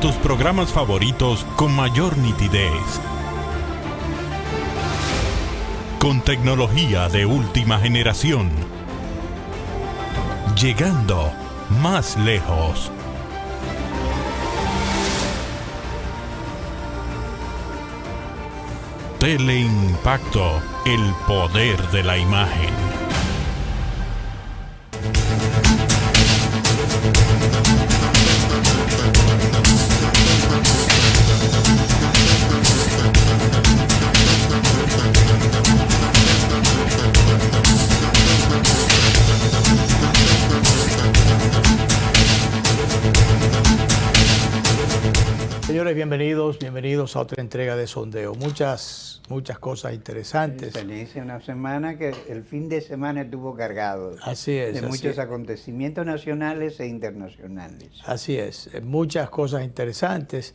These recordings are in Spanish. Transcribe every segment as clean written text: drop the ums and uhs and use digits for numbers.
Tus programas favoritos con mayor nitidez. Con tecnología de última generación. Llegando más lejos. Teleimpacto, el poder de la imagen. Señores, bienvenidos a otra entrega de Sondeo. Muchas cosas interesantes. Feliz, una semana que el fin de semana estuvo cargado. Así es. De muchos acontecimientos nacionales e internacionales. Así es, muchas cosas interesantes.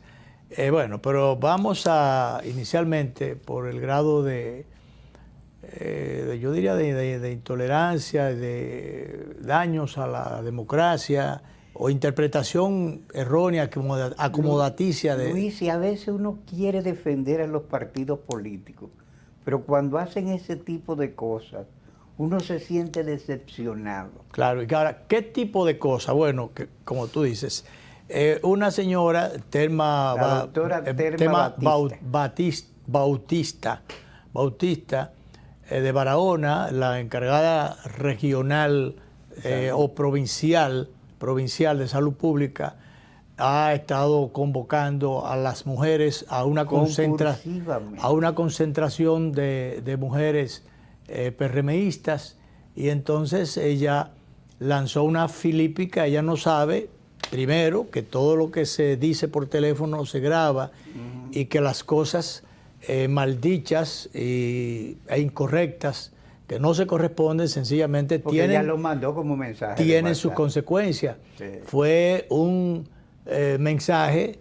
Bueno, pero vamos a inicialmente por el grado yo diría, de intolerancia, de daños a la democracia, o interpretación errónea, acomodaticia de... Luis, y a veces uno quiere defender a los partidos políticos, pero cuando hacen ese tipo de cosas, uno se siente decepcionado. Claro, y ahora, ¿qué tipo de cosas? Bueno, que, como tú dices, una señora, La doctora Telma Bautista, de Barahona, la encargada regional o provincial de salud pública, ha estado convocando a las mujeres a una concentración de mujeres PRMistas, y entonces ella lanzó una filípica. Ella no sabe, primero, que todo lo que se dice por teléfono se graba, y que las cosas maldichas e incorrectas que no se corresponden, sencillamente porque ella lo mandó como mensaje. Tienen sus consecuencias. Sí. Fue un mensaje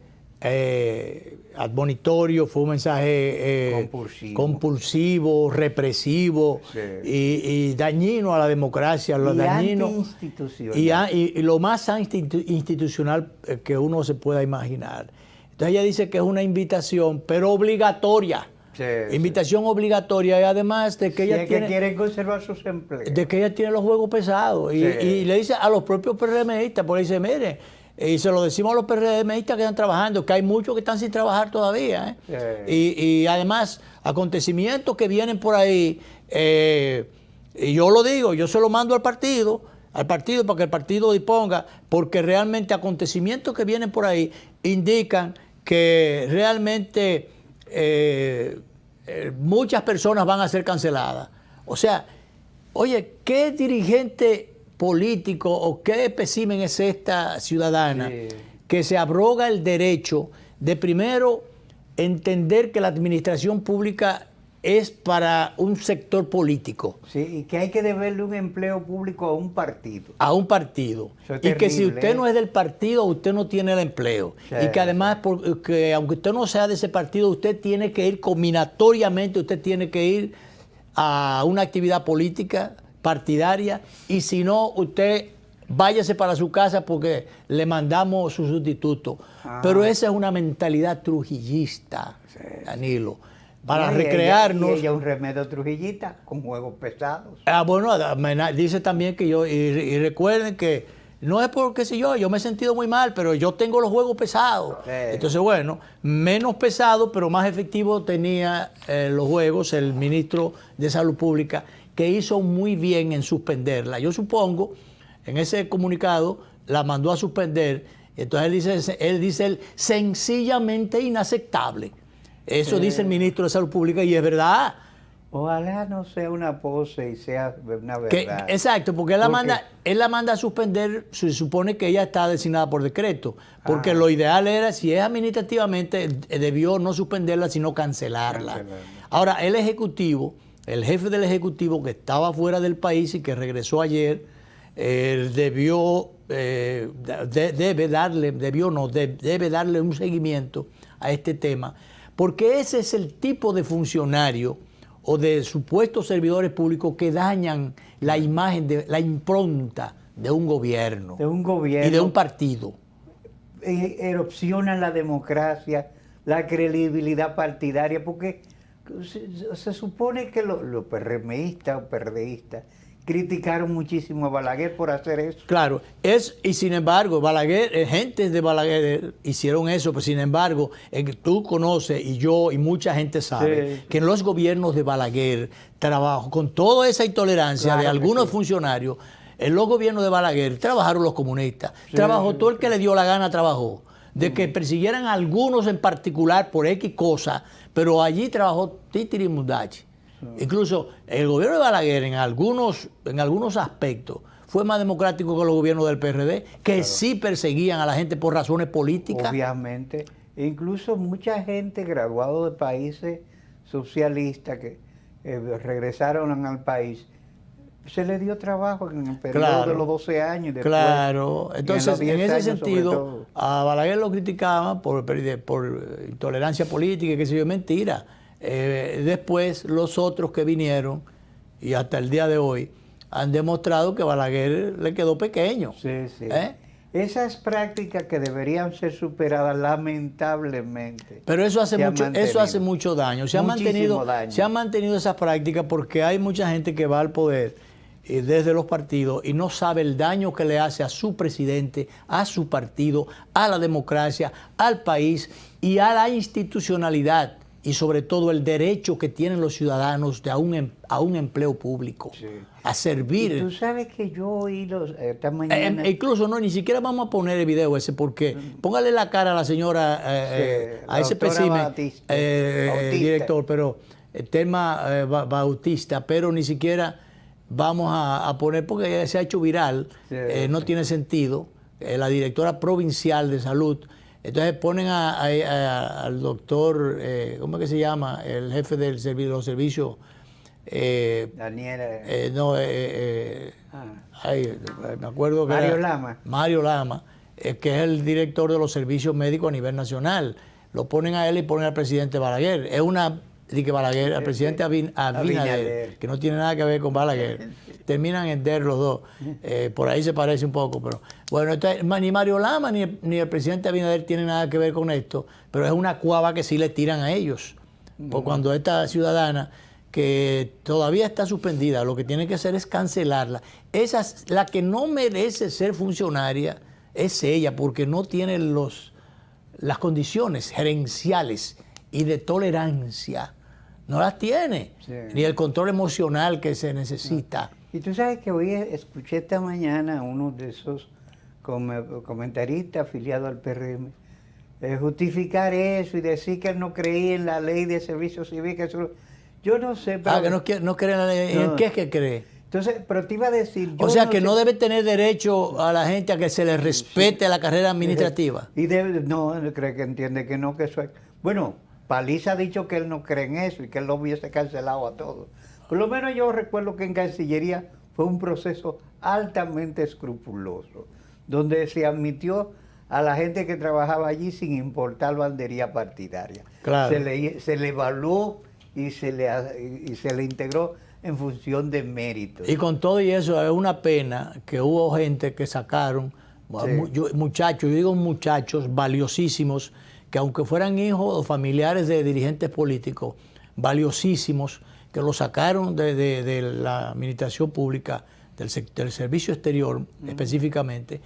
admonitorio, fue un mensaje compulsivo, represivo, sí, y dañino a la democracia, y lo más anti-institucional que uno se pueda imaginar. Entonces ella dice que es una invitación, pero obligatoria. Sí, invitación obligatoria, y además de que ella quiere conservar sus empleos. De que ella tiene los juegos pesados. Sí. Y le dice a los propios PRMistas, porque dice, mire, y se lo decimos a los PRMistas que están trabajando, que hay muchos que están sin trabajar todavía. Sí. Y además, acontecimientos que vienen por ahí, y yo lo digo, yo se lo mando al partido para que el partido disponga, porque realmente acontecimientos que vienen por ahí indican que realmente muchas personas van a ser canceladas. O sea, oye, ¿qué dirigente político o qué espécimen es esta ciudadana, sí, que se abroga el derecho de primero entender que la administración pública es para un sector político? Sí, y que hay que deberle un empleo público a un partido. A un partido. Eso es y terrible, que si usted no es del partido, usted no tiene el empleo. Sí, y que además, porque aunque usted no sea de ese partido, usted tiene que ir combinatoriamente, usted tiene que ir a una actividad política partidaria, y si no, usted váyase para su casa porque le mandamos su sustituto. Pero esa es una mentalidad trujillista, sí, Danilo. Para recrearnos. Y ella un remedio trujillita con juegos pesados. Bueno, dice también que y recuerden que no es porque yo me he sentido muy mal, pero yo tengo los juegos pesados. Sí. Entonces, bueno, menos pesado, pero más efectivo tenía los juegos el ministro de Salud Pública, que hizo muy bien en suspenderla. Yo supongo, en ese comunicado, la mandó a suspender. Entonces él dice sencillamente inaceptable. Eso dice el ministro de Salud Pública, y es verdad. Ojalá no sea una pose y sea una verdad. Exacto, porque él la manda a suspender. Se supone que ella está designada por decreto, porque lo ideal era, si es administrativamente, debió no suspenderla, sino cancelarla. Ahora, el jefe del Ejecutivo, que estaba fuera del país y que regresó ayer, debe darle un seguimiento a este tema, porque ese es el tipo de funcionario o de supuestos servidores públicos que dañan la imagen, la impronta de un gobierno. De un gobierno. Y de un partido. erupciona la democracia, la credibilidad partidaria, porque se supone que los PRMistas o PRDistas criticaron muchísimo a Balaguer por hacer eso. Claro, y sin embargo, Balaguer, gente de Balaguer hicieron eso, pero sin embargo, tú conoces, y yo, y mucha gente sabe, que en los gobiernos de Balaguer trabajó con toda esa intolerancia de algunos funcionarios. En los gobiernos de Balaguer trabajaron los comunistas, trabajó todo el que le dio la gana, trabajó. De que persiguieran a algunos en particular por X cosa, pero allí trabajó Titiri Mundachi. Incluso el gobierno de Balaguer en algunos aspectos fue más democrático que los gobiernos del PRD, que sí perseguían a la gente por razones políticas. Obviamente. Incluso mucha gente graduada de países socialistas que regresaron al país, se le dio trabajo en el periodo de los 12 años. Y después, claro, entonces en ese sentido a Balaguer lo criticaban por intolerancia política y qué sé yo, mentira. Después los otros que vinieron y hasta el día de hoy han demostrado que Balaguer le quedó pequeño. Sí, sí. Esas prácticas que deberían ser superadas lamentablemente. Pero eso hace mucho daño. Se han mantenido esas prácticas porque hay mucha gente que va al poder desde los partidos y no sabe el daño que le hace a su presidente, a su partido, a la democracia, al país y a la institucionalidad. Y sobre todo el derecho que tienen los ciudadanos a un empleo público, a servir. Y tú sabes que yo oí esta mañana... incluso ni siquiera vamos a poner el video ese, porque póngale la cara a la señora, a ese espécimen, director, pero el tema Bautista, pero ni siquiera vamos a poner, porque se ha hecho viral, no tiene sentido, la directora provincial de salud. Entonces ponen al doctor, ¿cómo es que se llama? El jefe de los servicios. Daniel. Me acuerdo que Mario Lama. Mario Lama, que es el director de los servicios médicos a nivel nacional. Lo ponen a él y ponen al presidente Balaguer. Es una... Balaguer, al presidente Abinader, que no tiene nada que ver con Balaguer. Terminan en der los dos. Por ahí se parece un poco, pero bueno, entonces, ni Mario Lama ni el presidente Abinader tienen nada que ver con esto, pero es una cuava que sí le tiran a ellos. Porque cuando esta ciudadana, que todavía está suspendida, lo que tiene que hacer es cancelarla. La que no merece ser funcionaria es ella, porque no tiene las condiciones gerenciales y de tolerancia. No las tiene, ni el control emocional que se necesita. Y tú sabes que hoy escuché esta mañana a uno de esos comentaristas afiliados al PRM justificar eso y decir que él no creía en la ley de servicio civil. Yo no sé. Pero, que no cree en la ley. ¿En qué es que cree? Entonces, pero te iba a decir... O sea, que no debe tener derecho a la gente a que se le respete la carrera administrativa. Y no, cree que entiende que no, que eso es... Bueno, Paliza ha dicho que él no cree en eso y que él lo hubiese cancelado a todos. Por lo menos yo recuerdo que en Cancillería fue un proceso altamente escrupuloso, donde se admitió a la gente que trabajaba allí sin importar bandería partidaria. Claro. Se le evaluó y se le integró en función de mérito. Y con todo y eso, es una pena que hubo gente que sacaron, muchachos, yo digo muchachos valiosísimos, que aunque fueran hijos o familiares de dirigentes políticos, valiosísimos, que lo sacaron de la administración pública, del servicio exterior específicamente,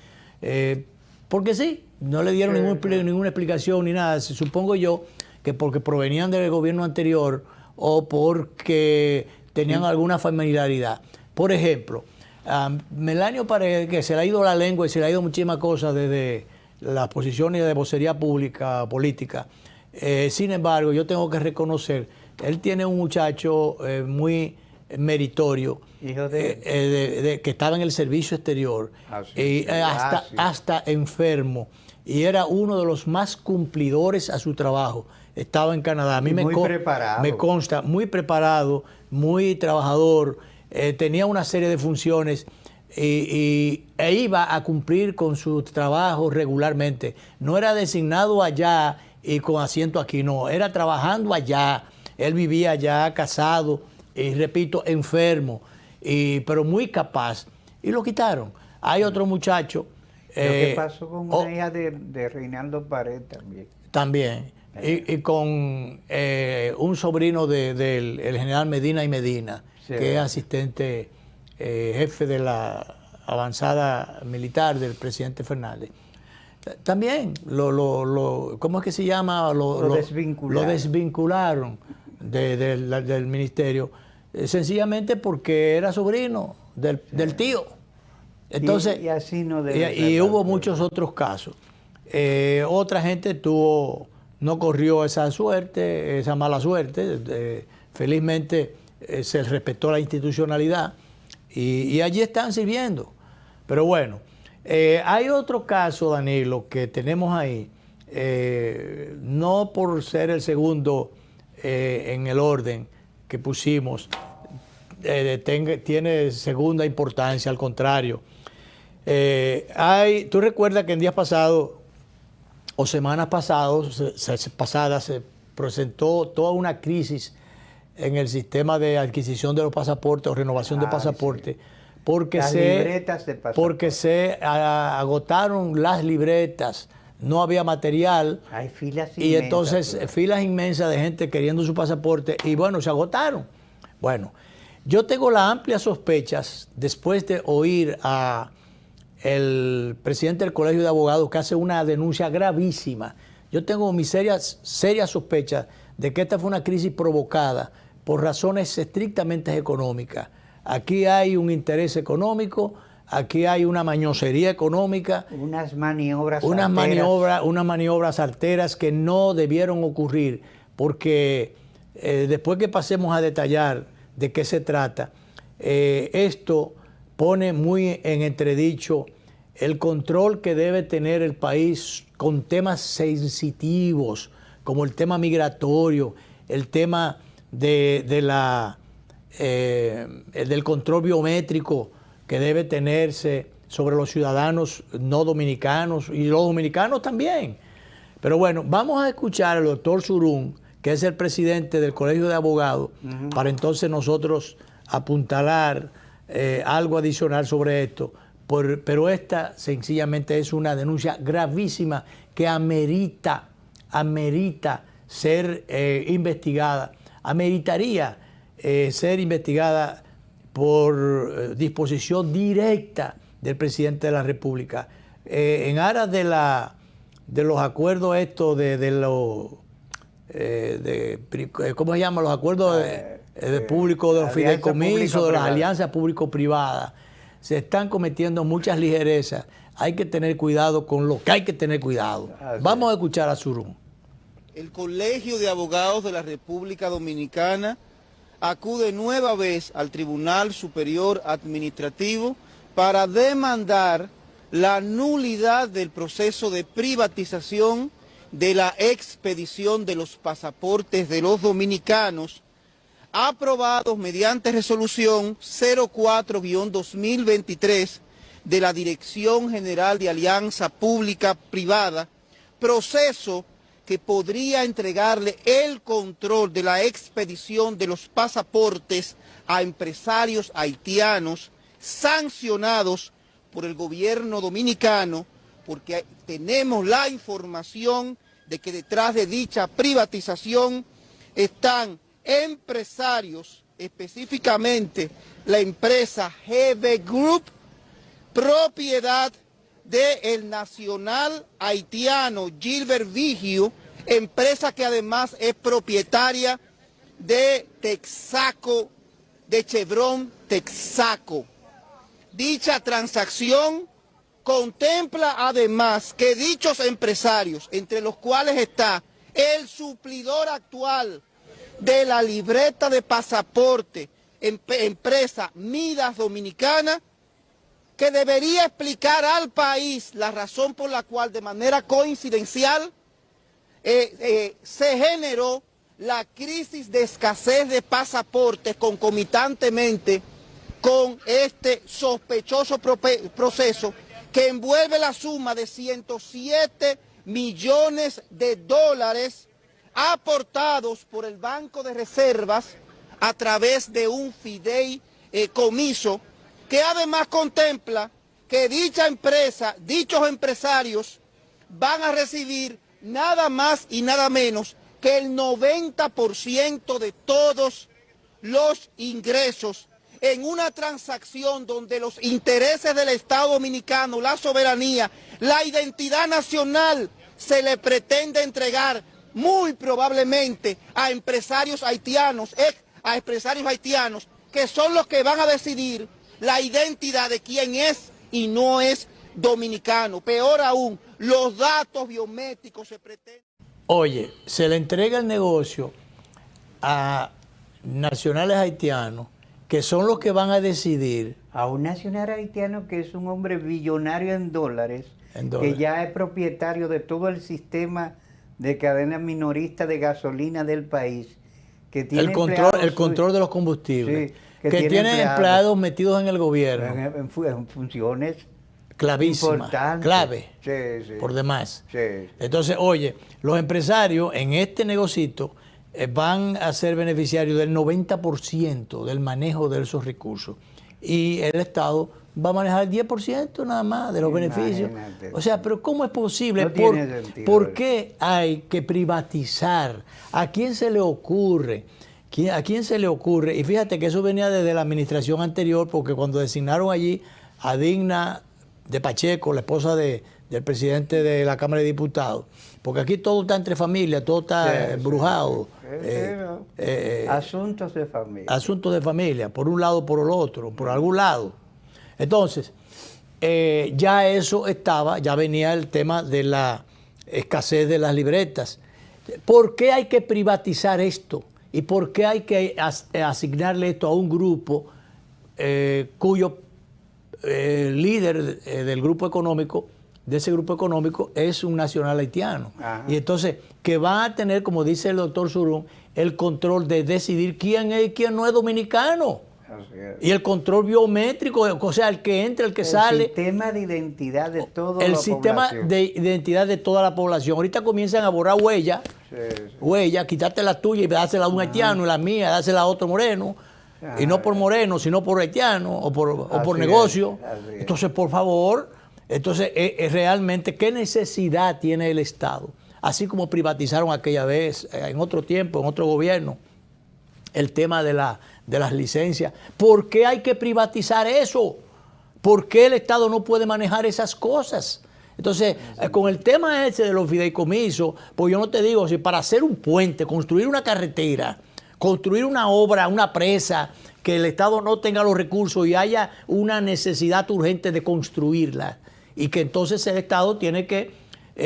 porque sí, no le dieron ninguna explicación ni nada. Supongo yo que porque provenían del gobierno anterior o porque tenían alguna familiaridad. Por ejemplo, Melanio Paredes, que se le ha ido la lengua y se le ha ido muchísimas cosas desde las posiciones de vocería pública, política. Sin embargo, yo tengo que reconocer, él tiene un muchacho muy meritorio, que estaba en el servicio exterior, hasta enfermo, y era uno de los más cumplidores a su trabajo. Estaba en Canadá. A mí me consta, muy preparado, muy trabajador, tenía una serie de funciones e iba a cumplir con su trabajo regularmente. No era designado allá y con asiento aquí, no, era trabajando allá. Él vivía allá, casado, y repito, enfermo, pero muy capaz. Y lo quitaron. Hay otro muchacho que pasó con oh, una hija de Reinaldo Pared también. También. Y con un sobrino del el general Medina y Medina, Sí. que es asistente, jefe de la avanzada militar del presidente Fernández. También, ¿cómo es que se llama? Lo desvincularon. Lo desvincularon del ministerio, sencillamente porque era sobrino del tío. Entonces, y así no debe y ser, hubo muchos otros casos. Otra gente no corrió esa suerte, esa mala suerte. Felizmente se respetó la institucionalidad y allí están sirviendo. Pero bueno, hay otro caso, Danilo, que tenemos ahí, no por ser el segundo en el orden que pusimos, tiene segunda importancia, al contrario. Tú recuerdas que en días pasados o semanas pasadas se presentó toda una crisis en el sistema de adquisición de los pasaportes o renovación de pasaportes, sí, porque se agotaron las libretas, no había material. Hay filas inmensas. Y entonces filas inmensas de gente queriendo su pasaporte y bueno, se agotaron. Bueno, yo tengo las amplias sospechas, después de oír a el presidente del Colegio de Abogados, que hace una denuncia gravísima. Yo tengo mis serias sospechas de que esta fue una crisis provocada por razones estrictamente económicas. Aquí hay un interés económico, aquí hay una mañosería económica, unas maniobras arteras que no debieron ocurrir, porque después que pasemos a detallar de qué se trata, esto pone muy en entredicho el control que debe tener el país con temas sensitivos, como el tema migratorio, el tema del control biométrico que debe tenerse sobre los ciudadanos no dominicanos y los dominicanos también. Pero bueno, vamos a escuchar al doctor Surún, que es el presidente del Colegio de Abogados, para entonces nosotros apuntalar algo adicional sobre esto. Pero esta sencillamente es una denuncia gravísima que amerita ser investigada, ameritaría ser investigada por disposición directa del presidente de la República. En aras de los acuerdos estos ¿cómo se llama? Los acuerdos públicos, de los fideicomisos, de las alianzas público-privadas, se están cometiendo muchas ligerezas. Hay que tener cuidado con lo que hay que tener cuidado. Vamos a escuchar a Surún. El Colegio de Abogados de la República Dominicana acude nueva vez al Tribunal Superior Administrativo para demandar la nulidad del proceso de privatización de la expedición de los pasaportes de los dominicanos, aprobados mediante resolución 04-2023 de la Dirección General de Alianza Pública-Privada, proceso que podría entregarle el control de la expedición de los pasaportes a empresarios haitianos sancionados por el gobierno dominicano, porque tenemos la información de que detrás de dicha privatización están empresarios, específicamente la empresa GB Group, propiedad del nacional haitiano Gilbert Vigio, empresa que además es propietaria de Texaco, de Chevron Texaco. Dicha transacción contempla además que dichos empresarios, entre los cuales está el suplidor actual de la libreta de pasaporte, empresa Midas Dominicana, que debería explicar al país la razón por la cual de manera coincidencial se generó la crisis de escasez de pasaportes concomitantemente con este sospechoso proceso que envuelve la suma de 107 millones de dólares aportados por el Banco de Reservas a través de un fideicomiso que además contempla que dicha empresa, dichos empresarios, van a recibir nada más y nada menos que el 90% de todos los ingresos en una transacción donde los intereses del Estado Dominicano, la soberanía, la identidad nacional, se le pretende entregar muy probablemente a empresarios haitianos, que son los que van a decidir la identidad de quién es y no es dominicano. Peor aún, los datos biométricos se pretenden. Oye, se le entrega el negocio a nacionales haitianos, que son los que van a decidir. A un nacional haitiano que es un hombre billonario en dólares, que ya es propietario de todo el sistema de cadena minorista de gasolina del país, que tiene el control de los combustibles, sí, que tiene empleados metidos en el gobierno. En funciones clavísimas, importantes. clave, sí, por demás. Sí. Entonces, oye, los empresarios en este negocito van a ser beneficiarios del 90% del manejo de esos recursos. Y el Estado va a manejar el 10% nada más de los beneficios. O sea, pero ¿cómo es posible? No tiene sentido. ¿Por qué hay que privatizar? ¿A quién se le ocurre? ¿A quién se le ocurre? Y fíjate que eso venía desde la administración anterior, porque cuando designaron allí a Digna de Pacheco, la esposa del presidente de la Cámara de Diputados, porque aquí todo está entre familias, todo está embrujado. Asuntos de familia. Asuntos de familia, por un lado, por el otro, por algún lado. Entonces, ya eso estaba, ya venía el tema de la escasez de las libretas. ¿Por qué hay que privatizar esto? ¿Y por qué hay que asignarle esto a un grupo cuyo líder del grupo económico, de ese grupo económico, es un nacional haitiano? Ajá. Y entonces, que van a tener, como dice el doctor Surún, el control de decidir quién es y quién no es dominicano. Y el control biométrico, o sea, el que entra, el que sale. El sistema de identidad de toda la población. El sistema de identidad de toda la población. Ahorita comienzan a borrar huellas, huellas, quitarte la tuya y dársela a un haitiano, y la mía, dársela a otro moreno. Y no por moreno, sino por haitiano o por negocio. Entonces, por favor, entonces realmente, ¿qué necesidad tiene el Estado? Así como privatizaron aquella vez, en otro tiempo, en otro gobierno, el tema de las licencias. ¿Por qué hay que privatizar eso? ¿Por qué el Estado no puede manejar esas cosas? Entonces, con el tema ese de los fideicomisos, pues yo no te digo, si para hacer un puente, construir una carretera, construir una obra, una presa, que el Estado no tenga los recursos y haya una necesidad urgente de construirla, y que entonces el Estado tiene que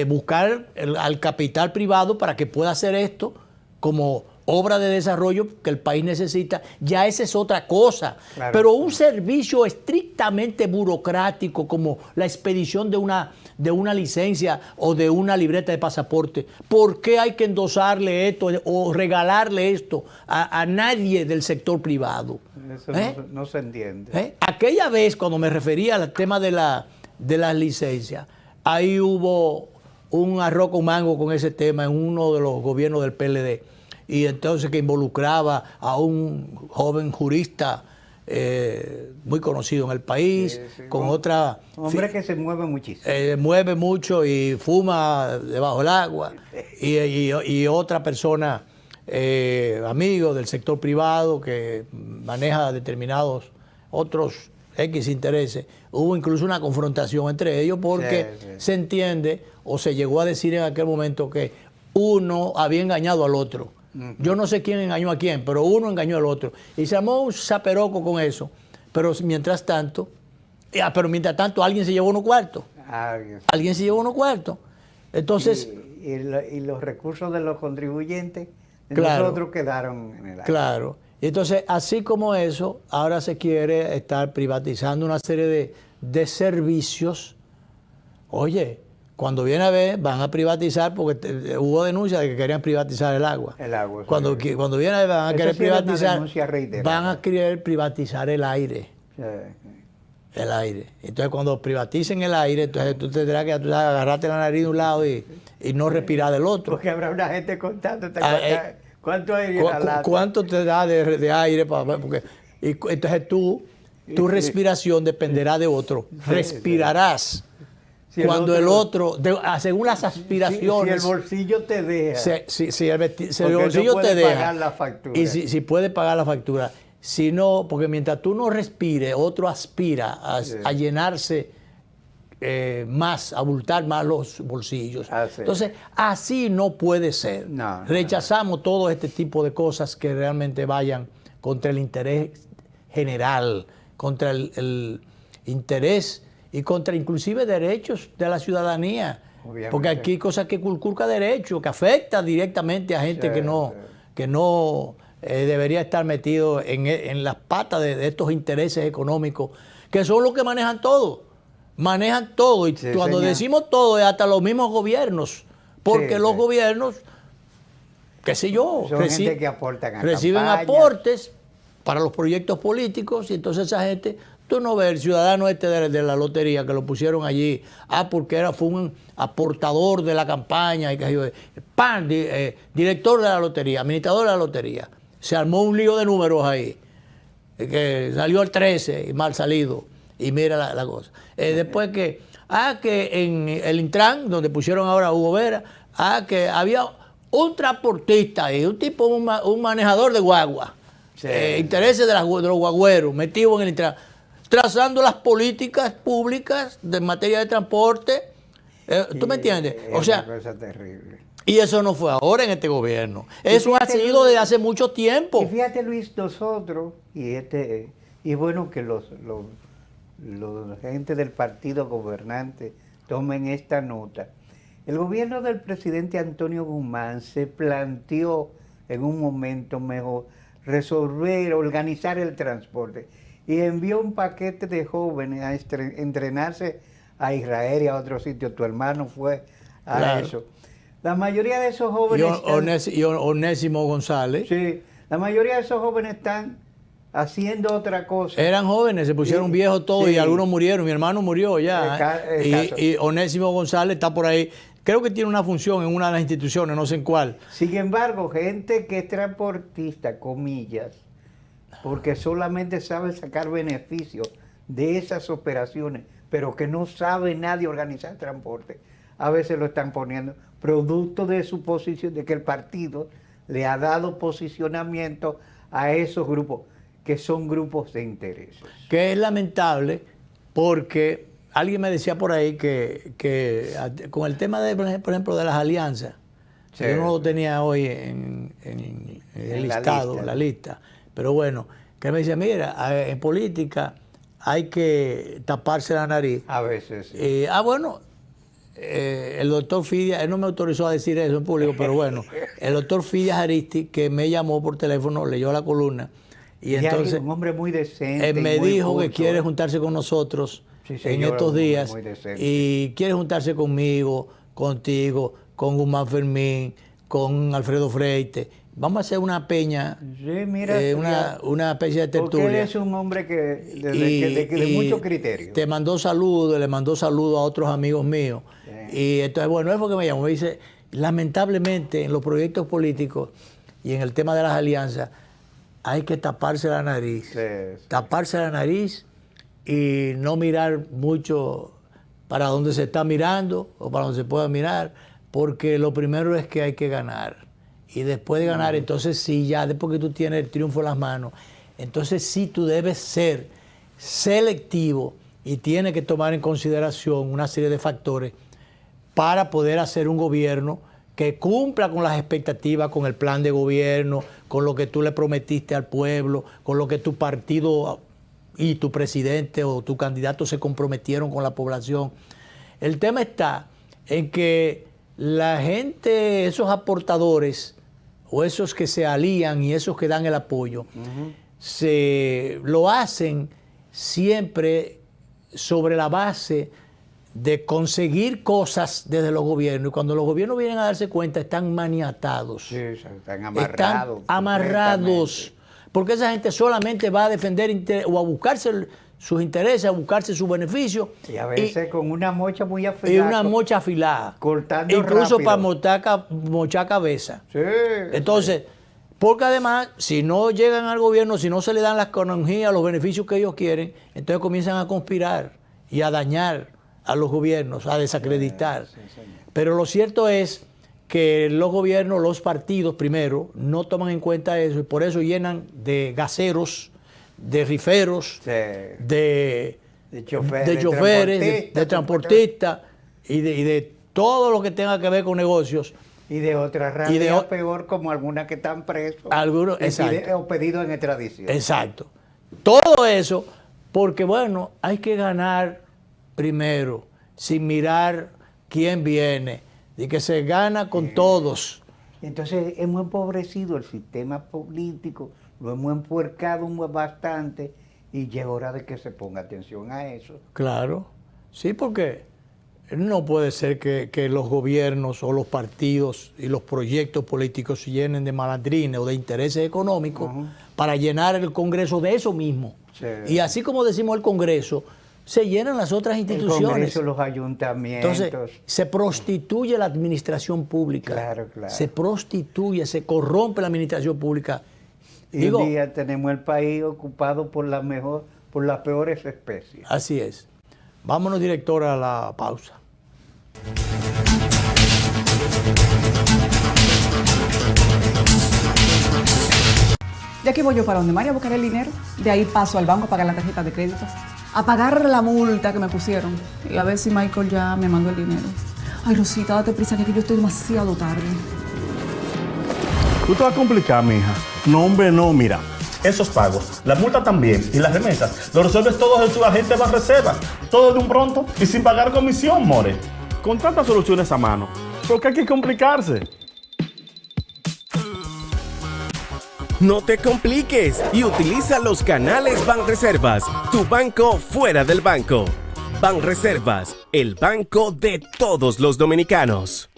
buscar al capital privado para que pueda hacer esto como obra de desarrollo que el país necesita, ya esa es otra cosa. Claro. Pero un servicio estrictamente burocrático como la expedición de una licencia o de una libreta de pasaporte, ¿por qué hay que endosarle esto o regalarle esto a nadie del sector privado? Eso no se entiende. Aquella vez, cuando me refería al tema de las licencias, ahí hubo un arroz con mango con ese tema en uno de los gobiernos del PLD. Y entonces que involucraba a un joven jurista muy conocido en el país, con otra... Hombre que se mueve muchísimo. Mueve mucho y fuma debajo del agua. Y otra persona, amigo del sector privado, que maneja determinados otros X intereses. Hubo incluso una confrontación entre ellos porque se entiende, o se llegó a decir en aquel momento, que uno había engañado al otro. Yo no sé quién engañó a quién, pero uno engañó al otro. Y se armó un zaperoco con eso. Pero mientras tanto, alguien se llevó unos cuartos. Alguien se llevó unos cuartos. Entonces... Y los recursos de los contribuyentes de nosotros quedaron en el aire. Claro. Y entonces, así como eso, ahora se quiere estar privatizando una serie de servicios. Oye, cuando viene a ver, van a privatizar, porque hubo denuncias de que querían privatizar el agua. El agua. Cuando viene a ver, van a querer privatizar, el aire. Sí. El aire. Entonces, cuando privaticen el aire, entonces tú tendrás que agarrarte la nariz de un lado y no respirar del otro. Porque habrá una gente contando cuánto aire ¿Cuánto te da de aire? Porque, y entonces tú tu respiración dependerá de otro. Respirarás Si cuando el otro, según las si aspiraciones. el bolsillo te deja. Si el Porque bolsillo no te puede deja. pagar la factura. Y si puede pagar la factura. Si no, porque mientras tú no respires, otro aspira a llenarse más, a abultar más los bolsillos. Entonces, así no puede ser. No, Rechazamos todo este tipo de cosas que realmente vayan contra el interés general, contra el interés y contra inclusive derechos de la ciudadanía. Obviamente. Porque aquí hay cosas que conculca derechos, que afecta directamente a gente que no debería estar metido en las patas de estos intereses económicos, que son los que manejan todo. Manejan todo. Y cuando decimos todo, es hasta los mismos gobiernos. Porque los gobiernos, qué sé yo, son gente que aportan a reciben campañas. aportes para los proyectos políticos, y entonces esa gente, tú no ves el ciudadano de la lotería que lo pusieron allí, porque fue un aportador de la campaña, y que director de la lotería, administrador de la lotería. Se armó un lío de números ahí, que salió al 13 y mal salido, y mira la cosa. Después que en el Intran, donde pusieron ahora a Hugo Vera, que había un transportista y un tipo, un manejador de guagua. Intereses de los guagüeros metidos en el Intran, trazando las políticas públicas de materia de transporte. ¿Tú me entiendes? Es una cosa terrible. Y eso no fue ahora en este gobierno. Eso ha sido desde hace mucho tiempo. Y fíjate, Luis, nosotros, y bueno que los gente del partido gobernante tomen esta nota. El gobierno del presidente Antonio Guzmán se planteó en un momento mejor resolver, organizar el transporte, y envió un paquete de jóvenes a entrenarse a Israel y a otros sitios. Tu hermano fue a eso. La mayoría de esos jóvenes... Y Onésimo González. Sí, la mayoría de esos jóvenes están haciendo otra cosa. Eran jóvenes, se pusieron viejos todos, y algunos murieron. Mi hermano murió ya. Y Onésimo González está por ahí. Creo que tiene una función en una de las instituciones, no sé en cuál. Sin embargo, gente que es transportista, comillas, porque solamente sabe sacar beneficios de esas operaciones, pero que no sabe nadie organizar transporte, a veces lo están poniendo producto de su posición, de que el partido le ha dado posicionamiento a esos grupos, que son grupos de intereses. Que es lamentable, porque alguien me decía por ahí que con el tema de, por ejemplo, de las alianzas, yo no lo tenía hoy en el listado, en la lista, pero bueno, que me decía, mira, en política hay que taparse la nariz. A veces sí. Bueno, el doctor Fidias, él no me autorizó a decir eso en público, pero bueno, el doctor Fidias Aristi, que me llamó por teléfono, leyó la columna, y entonces un hombre muy decente, me dijo que quiere juntarse con nosotros en estos días, y quiere juntarse conmigo, contigo, con Guzmán Fermín, con Alfredo Freite. Vamos a hacer una peña, una especie de tertulia. Porque él es un hombre de mucho criterio. Te mandó saludos, le mandó saludos a otros amigos míos. Y entonces, bueno, él fue que me llamó. Me dice, lamentablemente, en los proyectos políticos y en el tema de las alianzas, hay que taparse la nariz. Taparse la nariz y no mirar mucho para donde se está mirando o para donde se pueda mirar, porque lo primero es que hay que ganar. Y después de ganar, entonces sí, ya después que tú tienes el triunfo en las manos, entonces sí tú debes ser selectivo y tienes que tomar en consideración una serie de factores para poder hacer un gobierno que cumpla con las expectativas, con el plan de gobierno, con lo que tú le prometiste al pueblo, con lo que tu partido y tu presidente o tu candidato se comprometieron con la población. El tema está en que la gente, esos aportadores o esos que se alían y esos que dan el apoyo, lo hacen siempre sobre la base de conseguir cosas desde los gobiernos. Y cuando los gobiernos vienen a darse cuenta, están maniatados. Sí, están amarrados. Están amarrados. Porque esa gente solamente va a defender o a buscarse sus intereses, a buscarse sus beneficios. Y a veces con una mocha muy afilada. Y una mocha afilada. Cortando incluso rápido. para mochar cabeza. Sí. Entonces, Porque además, si no llegan al gobierno, si no se le dan las economías, los beneficios que ellos quieren, entonces comienzan a conspirar y a dañar a los gobiernos, a desacreditar. Pero lo cierto es que los gobiernos, los partidos, primero, no toman en cuenta eso y por eso llenan de gaseros, de riferos, de choferes, de transportistas y de todo lo que tenga que ver con negocios. Y de otras ramas peor, como algunas que están presos. Algunos, exacto. O pedidos en extradición. Exacto. Todo eso, porque bueno, hay que ganar primero, sin mirar quién viene, y que se gana con todos. Entonces hemos empobrecido el sistema político, lo hemos empuercado bastante, y ya es hora de que se ponga atención a eso. Claro, sí, porque no puede ser que los gobiernos o los partidos y los proyectos políticos se llenen de malandrines o de intereses económicos para llenar el Congreso de eso mismo. Sí. Y así como decimos el Congreso, se llenan las otras instituciones. El Congreso, los ayuntamientos. Entonces, se prostituye la administración pública. Claro. Se prostituye, se corrompe la administración pública. Y hoy día tenemos el país ocupado por las peores especies. Así es. Vámonos, director, a la pausa. De aquí voy yo para donde María a buscar el dinero. De ahí paso al banco a pagar la tarjeta de crédito. A pagar la multa que me pusieron. Y a ver si Michael ya me mandó el dinero. Ay, Rosita, date prisa que yo estoy demasiado tarde. Tú te vas a complicar, mija. No, hombre, no, mira. Esos pagos, la multa también y las remesas, lo resuelves todo en tu agente de Banreservas. Todo de un pronto y sin pagar comisión, more. Con tantas soluciones a mano, ¿por qué hay que complicarse? No te compliques y utiliza los canales Banreservas, tu banco fuera del banco. Banreservas, el banco de todos los dominicanos.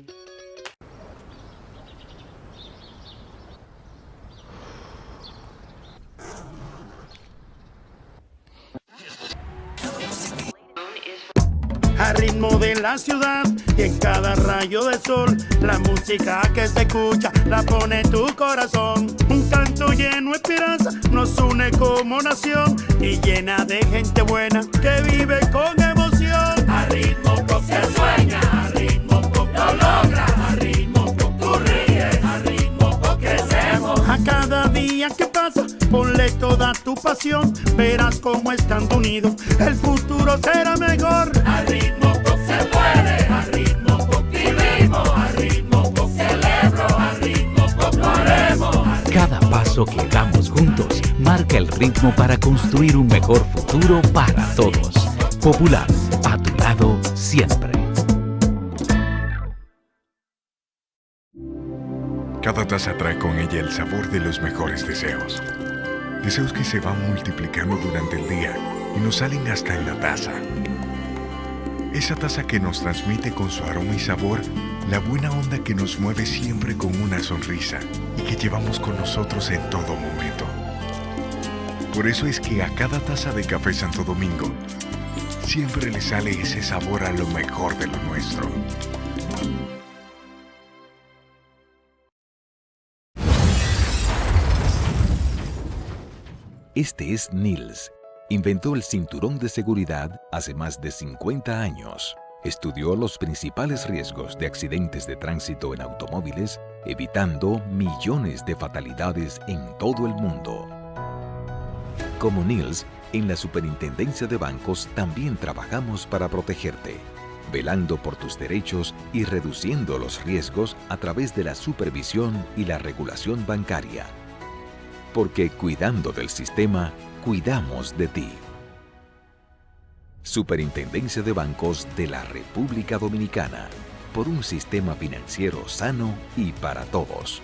Al ritmo de la ciudad y en cada rayo de sol, la música que se escucha la pone tu corazón. Un canto lleno de esperanza nos une como nación y llena de gente buena que vive con emoción. Al ritmo que sueña, al ritmo que lo logra, al ritmo que tú ríes, al ritmo que crecemos. A cada día que pasa, ponle toda tu pasión, verás cómo estando unidos el futuro será mejor. Al ritmo que se puede, al ritmo que vivimos, al ritmo que celebro, al ritmo que haremos. Cada paso que damos juntos marca el ritmo para construir un mejor futuro para todos. Popular, a tu lado siempre. Cada taza trae con ella el sabor de los mejores deseos. Deseos que se van multiplicando durante el día y nos salen hasta en la taza. Esa taza que nos transmite con su aroma y sabor la buena onda que nos mueve siempre con una sonrisa y que llevamos con nosotros en todo momento. Por eso es que a cada taza de café Santo Domingo siempre le sale ese sabor a lo mejor de lo nuestro. Este es Niels. Inventó el cinturón de seguridad hace más de 50 años. Estudió los principales riesgos de accidentes de tránsito en automóviles, evitando millones de fatalidades en todo el mundo. Como Niels, en la Superintendencia de Bancos también trabajamos para protegerte, velando por tus derechos y reduciendo los riesgos a través de la supervisión y la regulación bancaria. Porque cuidando del sistema, cuidamos de ti. Superintendencia de Bancos de la República Dominicana, por un sistema financiero sano y para todos.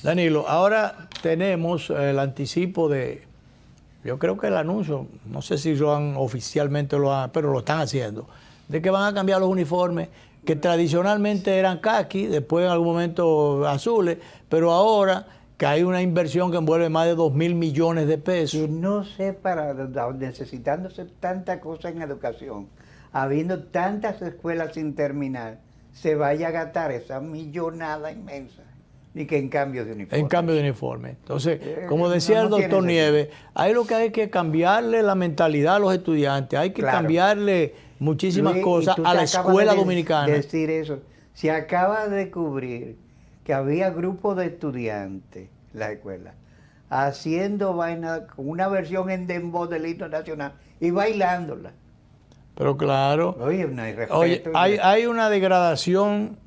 Danilo, ahora tenemos el anticipo de, yo creo que el anuncio, no sé si oficialmente lo han, pero lo están haciendo, de que van a cambiar los uniformes que tradicionalmente eran caqui, después en algún momento azules, pero ahora que hay una inversión que envuelve más de 2.000 millones de pesos. Y no sé, necesitándose tanta cosa en educación, habiendo tantas escuelas sin terminar, se vaya a gastar esa millonada inmensa, ni que en cambio de uniforme. En cambio de uniforme. Entonces, como decía el doctor Nieves, hay lo que hay que cambiarle la mentalidad a los estudiantes, hay que cambiarle muchísimas cosas a la escuela dominicana. Decir eso, se acaba de descubrir que había grupos de estudiantes en la escuela haciendo vaina con una versión en dembow del himno nacional y bailándola. Pero claro, oye, no hay respeto. Hay una degradación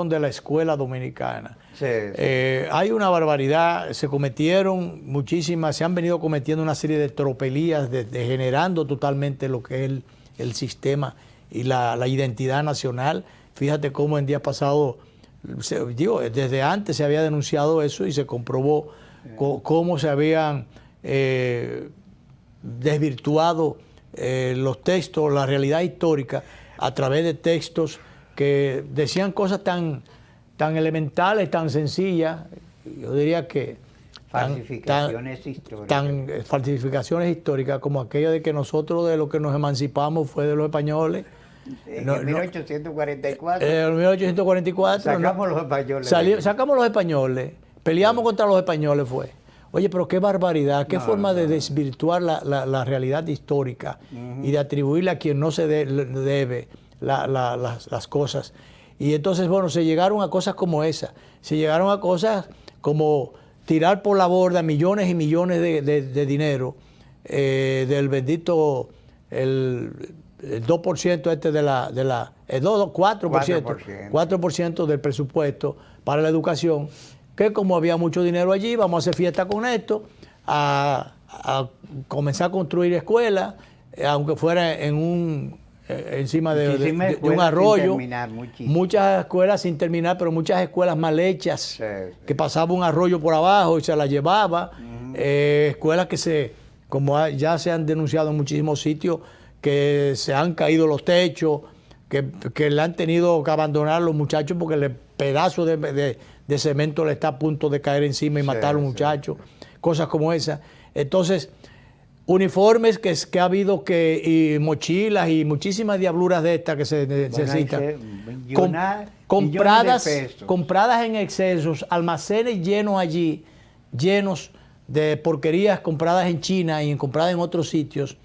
de la escuela dominicana. Sí. Hay una barbaridad, se han venido cometiendo una serie de tropelías, degenerando totalmente lo que es el sistema y la identidad nacional. Fíjate cómo en días pasados, desde antes se había denunciado eso y se comprobó cómo se habían desvirtuado los textos, la realidad histórica, a través de textos que decían cosas tan elementales, tan sencillas, yo diría que falsificaciones históricas. Falsificaciones históricas, como aquella de que nosotros de lo que nos emancipamos fue de los españoles. En 1844. En 1844. Sacamos los españoles. Sacamos los españoles. Peleamos contra los españoles fue. Oye, pero qué barbaridad, qué forma de desvirtuar la realidad histórica y de atribuirle a quien no se debe las cosas. Y entonces, bueno, se llegaron a cosas como esa. Se llegaron a cosas como tirar por la borda millones y millones de dinero del bendito, el 2% el 4% del presupuesto para la educación, que como había mucho dinero allí, vamos a hacer fiesta con esto, a comenzar a construir escuelas, aunque fuera encima de un arroyo, muchas escuelas sin terminar, pero muchas escuelas mal hechas, que pasaba un arroyo por abajo y se la llevaba, escuelas que como ya se han denunciado en muchísimos sitios, que se han caído los techos, que le han tenido que abandonar los muchachos porque el pedazo de cemento le está a punto de caer encima y matar a los muchachos, cosas como esas. Entonces, uniformes que ha habido y mochilas y muchísimas diabluras de estas que se necesitan. Compradas en excesos, almacenes llenos de porquerías compradas en China y compradas en otros sitios,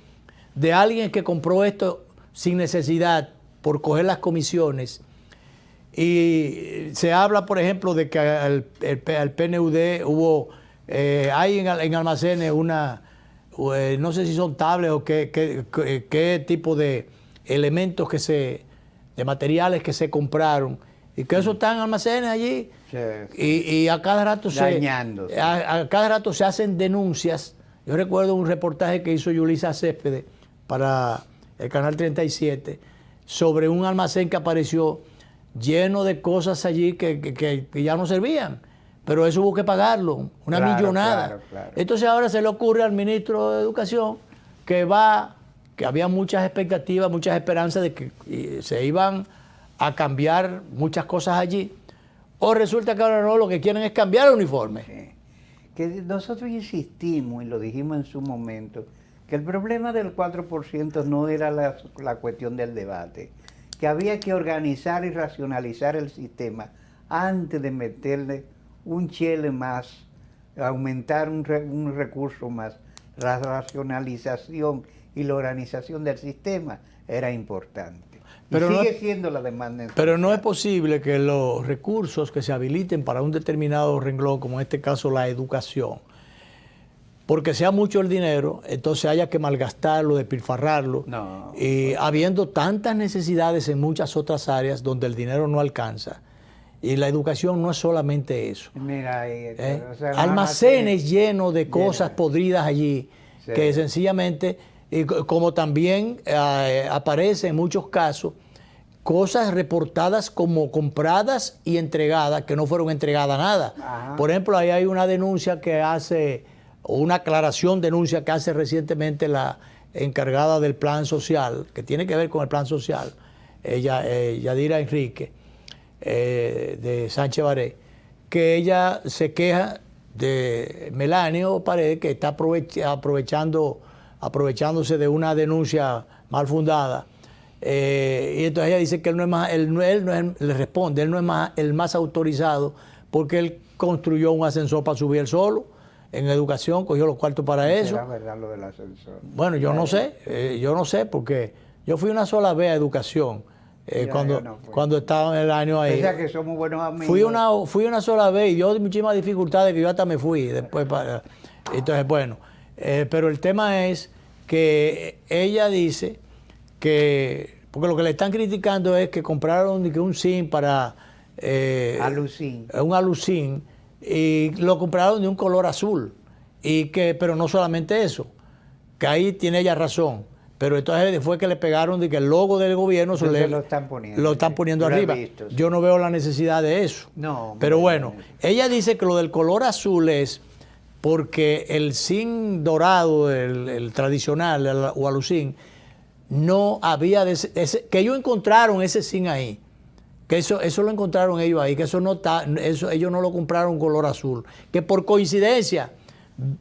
de alguien que compró esto sin necesidad por coger las comisiones. Y se habla, por ejemplo, de que al PNUD hay en almacenes no sé si son tablets o qué tipo de elementos de materiales que se compraron, y que eso está en almacenes allí, y a cada rato se hacen denuncias. Yo recuerdo un reportaje que hizo Yulisa Céspedes para el Canal 37 sobre un almacén que apareció lleno de cosas allí que ya no servían, pero eso hubo que pagarlo, una millonada. Claro. Entonces ahora se le ocurre al ministro de Educación que había muchas expectativas, muchas esperanzas de que se iban a cambiar muchas cosas allí, o resulta que ahora no, lo que quieren es cambiar el uniforme. Sí. Que nosotros insistimos y lo dijimos en su momento, que el problema del 4% no era la cuestión del debate, que había que organizar y racionalizar el sistema antes de meterle un chele más, aumentar un recurso más. La racionalización y la organización del sistema era importante. Pero sigue siendo la demanda. Pero no es posible que los recursos que se habiliten para un determinado renglón, como en este caso la educación, porque sea mucho el dinero, entonces haya que malgastarlo, despilfarrarlo, y habiendo tantas necesidades en muchas otras áreas donde el dinero no alcanza. Y la educación no es solamente eso. Mira, almacenes llenos de cosas podridas allí, que sencillamente, como también aparece en muchos casos, cosas reportadas como compradas y entregadas, que no fueron entregadas nada. Ajá. Por ejemplo, ahí hay una denuncia que hace, o una aclaración denuncia que hace recientemente la encargada del plan social, que tiene que ver con el plan social, Yadira Enrique, de Sánchez Baré, que ella se queja de Melanio Paredes, que está aprovechándose de una denuncia mal fundada. Y entonces ella dice que él no es más, le responde, él no es más el más autorizado porque él construyó un ascensor para subir él solo. En educación cogió los cuartos para eso. ¿Será verdad lo del ascensor? Bueno, yo no sé, porque yo fui una sola vez a educación cuando estaba en el año ahí. O sea que somos buenos amigos. Fui una sola vez y yo de muchísimas dificultades que yo hasta me fui después entonces, bueno, pero el tema es que ella dice que, porque lo que le están criticando es que compraron un SIM para un alucín, y lo compraron de un color azul, pero no solamente eso, que ahí tiene ella razón, pero entonces fue que le pegaron de que el logo del gobierno lo están poniendo arriba. Visto, sí. Yo no veo la necesidad de eso. No, pero bueno, ella dice que lo del color azul es porque el zinc dorado, el tradicional o alucín, no había que ellos encontraron ese zinc ahí. Que eso lo encontraron ellos ahí, que ellos no lo compraron color azul, que por coincidencia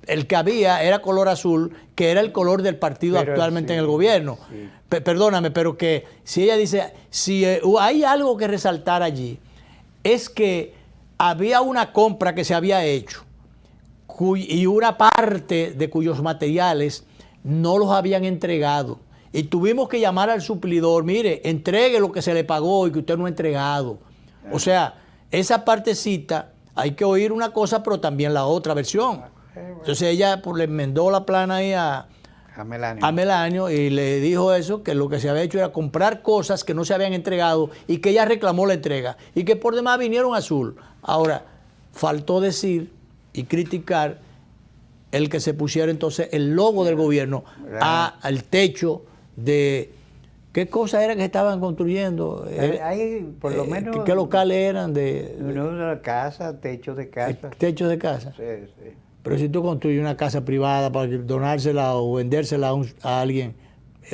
el que había era color azul, que era el color del partido actualmente en el gobierno. Sí. Perdóname, pero que si ella dice, si hay algo que resaltar allí, es que había una compra que se había hecho y una parte de cuyos materiales no los habían entregado. Y tuvimos que llamar al suplidor, mire, entregue lo que se le pagó y que usted no ha entregado. O sea, esa partecita, hay que oír una cosa, pero también la otra versión. Entonces ella le enmendó la plana ahí a Melanio y le dijo eso, que lo que se había hecho era comprar cosas que no se habían entregado y que ella reclamó la entrega y que por demás vinieron azul. Ahora, faltó decir y criticar el que se pusiera entonces el logo del gobierno al techo de qué cosas eran que estaban construyendo. Hay por lo menos ¿qué locales eran? Una casa, techo de casa. Techo de casa. Sí, sí. Pero si tú construyes una casa privada para donársela o vendérsela a alguien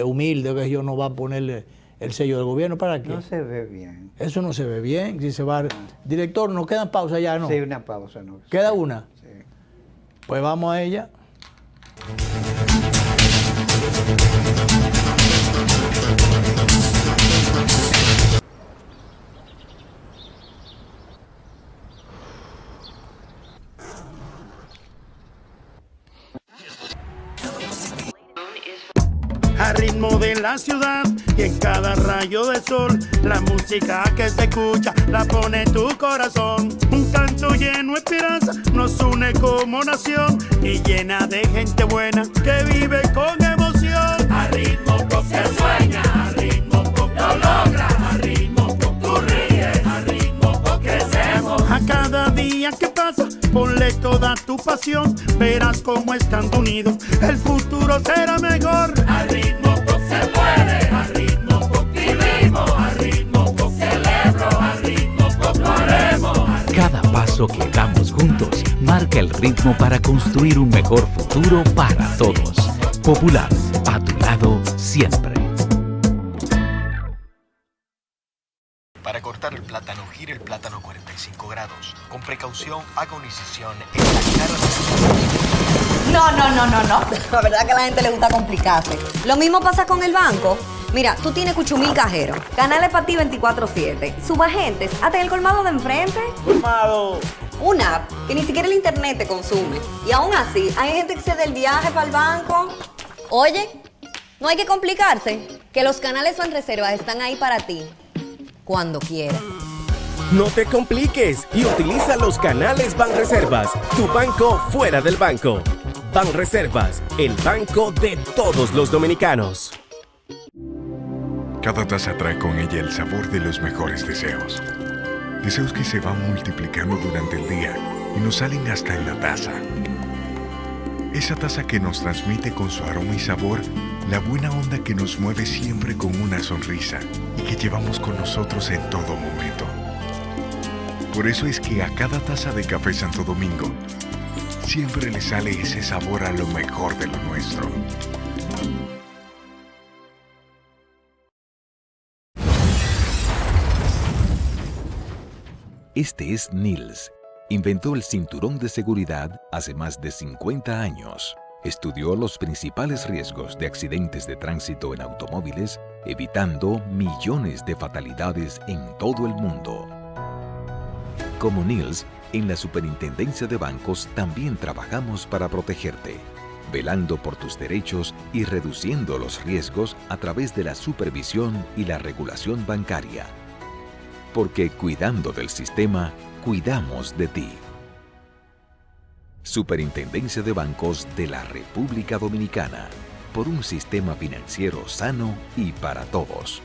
humilde, que yo no va a ponerle el sello del gobierno, ¿para qué? No se ve bien. Eso no se ve bien. Si se va, director, ¿nos quedan pausas ya, no? Sí, una pausa. No. ¿Queda una? Sí. Pues vamos a ella. Al ritmo de la ciudad y en cada rayo de sol, la música que se escucha la pone tu corazón. Un canto lleno de esperanza nos une como nación y llena de gente buena que vive con emoción. Al ritmo que sueña, al ritmo que lo logra, al ritmo que tú ríes, al ritmo que crecemos. A cada día que pasa, ponle toda tu pasión, verás cómo estando unidos el futuro será mejor. Al ritmo que se puede, al ritmo que vivimos, al ritmo que celebro, al ritmo que lo haremos. Cada paso que damos juntos marca el ritmo para construir un mejor futuro para todos. Popular, a tu lado siempre. Para cortar el plátano, gire el plátano 45 grados. Con precaución, haga una incisión en la cara de... No. La verdad que a la gente le gusta complicarse. Lo mismo pasa con el banco. Mira, tú tienes Cuchumil Cajero, canales para ti 24/7, subagentes, hasta en el colmado de enfrente. ¡Colmado! Una app que ni siquiera el internet te consume. Y aún así, hay gente que se da el viaje para el banco. Oye, no hay que complicarse, que los canales Banreservas están ahí para ti, cuando quieras. No te compliques y utiliza los canales Banreservas, tu banco fuera del banco. Banreservas, el banco de todos los dominicanos. Cada taza trae con ella el sabor de los mejores deseos. Deseos que se van multiplicando durante el día y nos salen hasta en la taza. Esa taza que nos transmite con su aroma y sabor la buena onda que nos mueve siempre con una sonrisa y que llevamos con nosotros en todo momento. Por eso es que a cada taza de café Santo Domingo siempre le sale ese sabor a lo mejor de lo nuestro. Este es Nils, Inventó el cinturón de seguridad hace más de 50 años. Estudió los principales riesgos de accidentes de tránsito en automóviles, evitando millones de fatalidades en todo el mundo. Como Niels, en la Superintendencia de Bancos también trabajamos para protegerte, velando por tus derechos y reduciendo los riesgos a través de la supervisión y la regulación bancaria. Porque cuidando del sistema, cuidamos de ti. Superintendencia de Bancos de la República Dominicana, por un sistema financiero sano y para todos.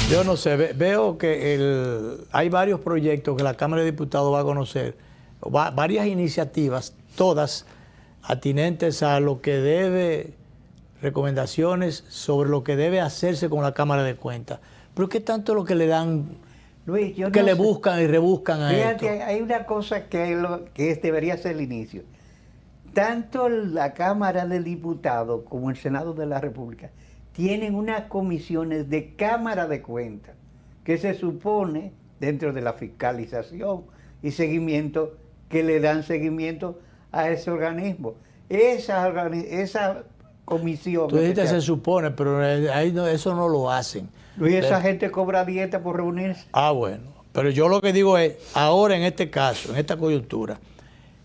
Yo no sé, veo que hay varios proyectos que la Cámara de Diputados va a conocer, varias iniciativas, todas atinentes a lo que debe, recomendaciones sobre lo que debe hacerse con la Cámara de Cuentas. Pero ¿qué tanto lo que le dan, Luis, yo que no le sé. buscan y rebuscan a Fíjate, esto? hay una cosa que debería ser el inicio. Tanto la Cámara de Diputados como el Senado de la República tienen unas comisiones de Cámara de Cuentas que se supone, dentro de la fiscalización y seguimiento, que le dan seguimiento a ese organismo. Esa comisión... Tú dijiste se supone, pero ahí no, eso no lo hacen. Luis, esa gente cobra dieta por reunirse. Ah, bueno. Pero yo lo que digo es, ahora en este caso, en esta coyuntura,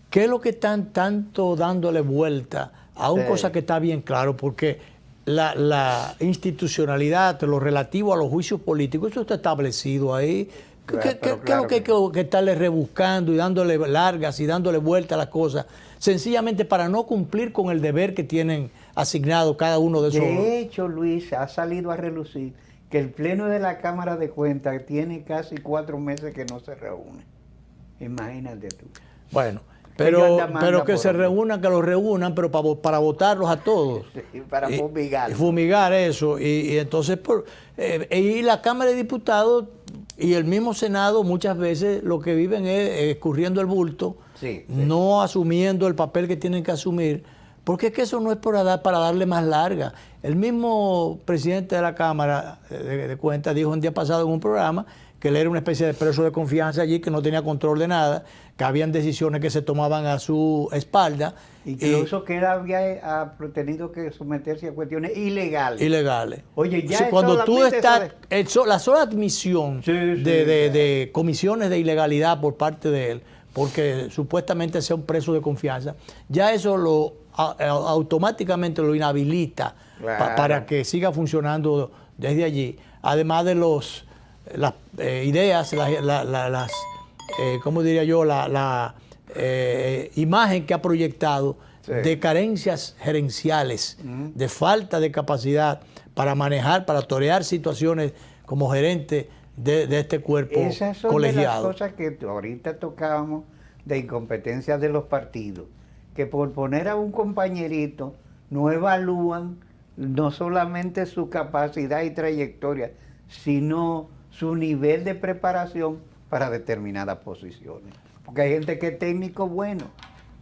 ¿qué es lo que están tanto dándole vuelta a una cosa que está bien claro? Porque la institucionalidad, lo relativo a los juicios políticos, eso está establecido ahí. ¿Qué es lo que hay que estarle rebuscando y dándole largas y dándole vuelta a las cosas? Sencillamente para no cumplir con el deber que tienen asignado cada uno de esos. De hecho, Luis, ha salido a relucir que el Pleno de la Cámara de Cuentas tiene casi 4 meses que no se reúne. Imagínate tú. Bueno, pero que se reúnan, que los reúnan, pero para votarlos a todos. Sí, para fumigar. Fumigar eso. Y entonces, y la Cámara de Diputados y el mismo Senado muchas veces lo que viven es escurriendo el bulto, no asumiendo el papel que tienen que asumir, porque es que eso no es para darle más larga. El mismo presidente de la Cámara de Cuentas dijo un día pasado en un programa que él era una especie de preso de confianza allí, que no tenía control de nada, que habían decisiones que se tomaban a su espalda. Incluso que él había tenido que someterse a cuestiones ilegales. Ilegales. Oye, ya cuando tú estás, la sola admisión de comisiones de ilegalidad por parte de él, porque supuestamente sea un preso de confianza, ya eso automáticamente lo inhabilita para que siga funcionando desde allí. Además de las ideas, ¿cómo diría yo? La imagen que ha proyectado de carencias gerenciales, de falta de capacidad para manejar, para torear situaciones como gerente de este cuerpo colegiado. Esas son de las cosas que ahorita tocábamos, de incompetencia de los partidos, que por poner a un compañerito no evalúan no solamente su capacidad y trayectoria, sino su nivel de preparación para determinadas posiciones. Porque hay gente que es técnico bueno,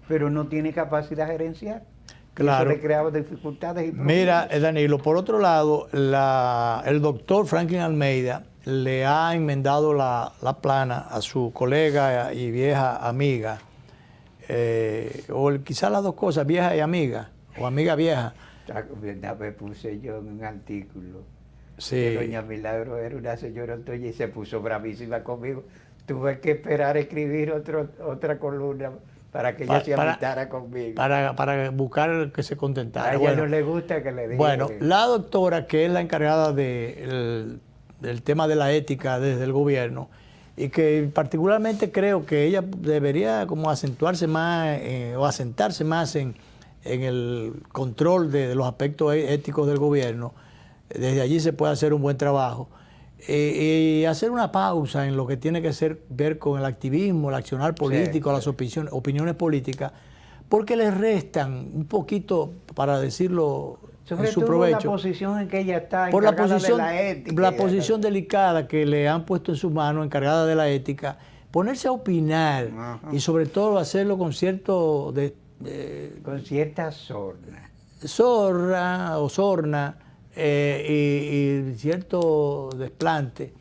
pero no tiene capacidad gerencial. Claro. Eso le creaba dificultades y problemas. Mira, Danilo, por otro lado, el doctor Franklin Almeida le ha enmendado la plana a su colega y vieja amiga, o quizás las dos cosas, vieja y amiga, o amiga vieja. Me puse yo en un artículo. Sí. Que doña Milagro era una señora Antoña y se puso bravísima conmigo. Tuve que esperar a escribir otra columna para que ella se amistara conmigo. Para buscar que se contentara. A ella no le gusta que le diga. Bueno, la doctora, que es la encargada del tema de la ética desde el gobierno, y que particularmente creo que ella debería como acentuarse más o asentarse más en el control de los aspectos éticos del gobierno. Desde allí se puede hacer un buen trabajo. Y hacer una pausa en lo que tiene que ver con el activismo, el accionar político, las opiniones políticas, porque les restan un poquito, para decirlo sobre en su todo provecho. la posición en que ella está, por la encargada posición, de la ética. la posición delicada que le han puesto en sus manos, encargada de la ética, ponerse a opinar y sobre todo hacerlo con cierto con cierta sorna o sorna y cierto desplante,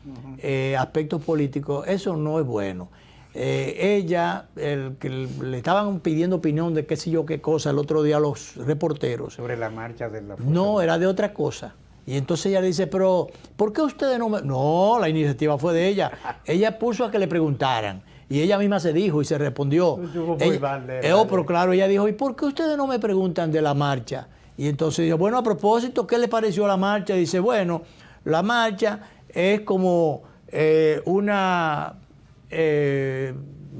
aspectos políticos, eso no es bueno. Ella, que le estaban pidiendo opinión de qué sé yo qué cosa el otro día a los reporteros. Sobre la marcha de la... No, era de otra cosa. Y entonces ella dice, pero ¿por qué ustedes no me...? No, la iniciativa fue de ella. Ella puso a que le preguntaran. Y ella misma se dijo y se respondió. Pero claro, ella dijo, ¿y por qué ustedes no me preguntan de la marcha? Y entonces dijo, bueno, a propósito, ¿qué le pareció la marcha? Dice, bueno, la marcha es como una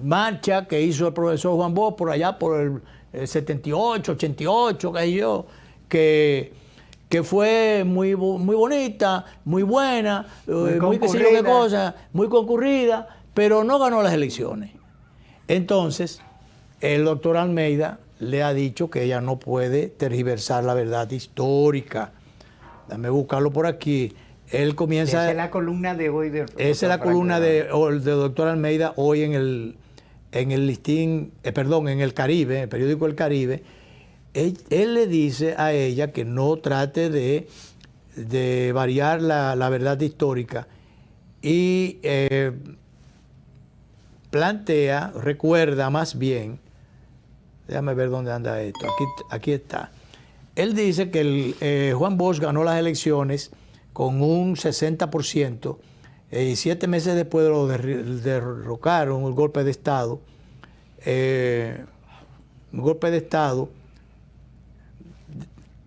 marcha que hizo el profesor Juan Bosch por allá por el 78, 88, que fue muy bonita, muy buena, muy qué sé yo qué cosa, muy concurrida, pero no ganó las elecciones. Entonces, el doctor Almeida le ha dicho que ella no puede tergiversar la verdad histórica. Dame buscarlo por aquí. Él comienza... Esa es la columna de hoy. Esa es la columna de doctor Almeida hoy en el listín, en el Caribe, en el periódico El Caribe. Él le dice a ella que no trate de variar la verdad histórica y recuerda más bien, déjame ver dónde anda esto, aquí está. Él dice que Juan Bosch ganó las elecciones con un 60%, y 7 meses después lo derrocaron, un golpe de Estado.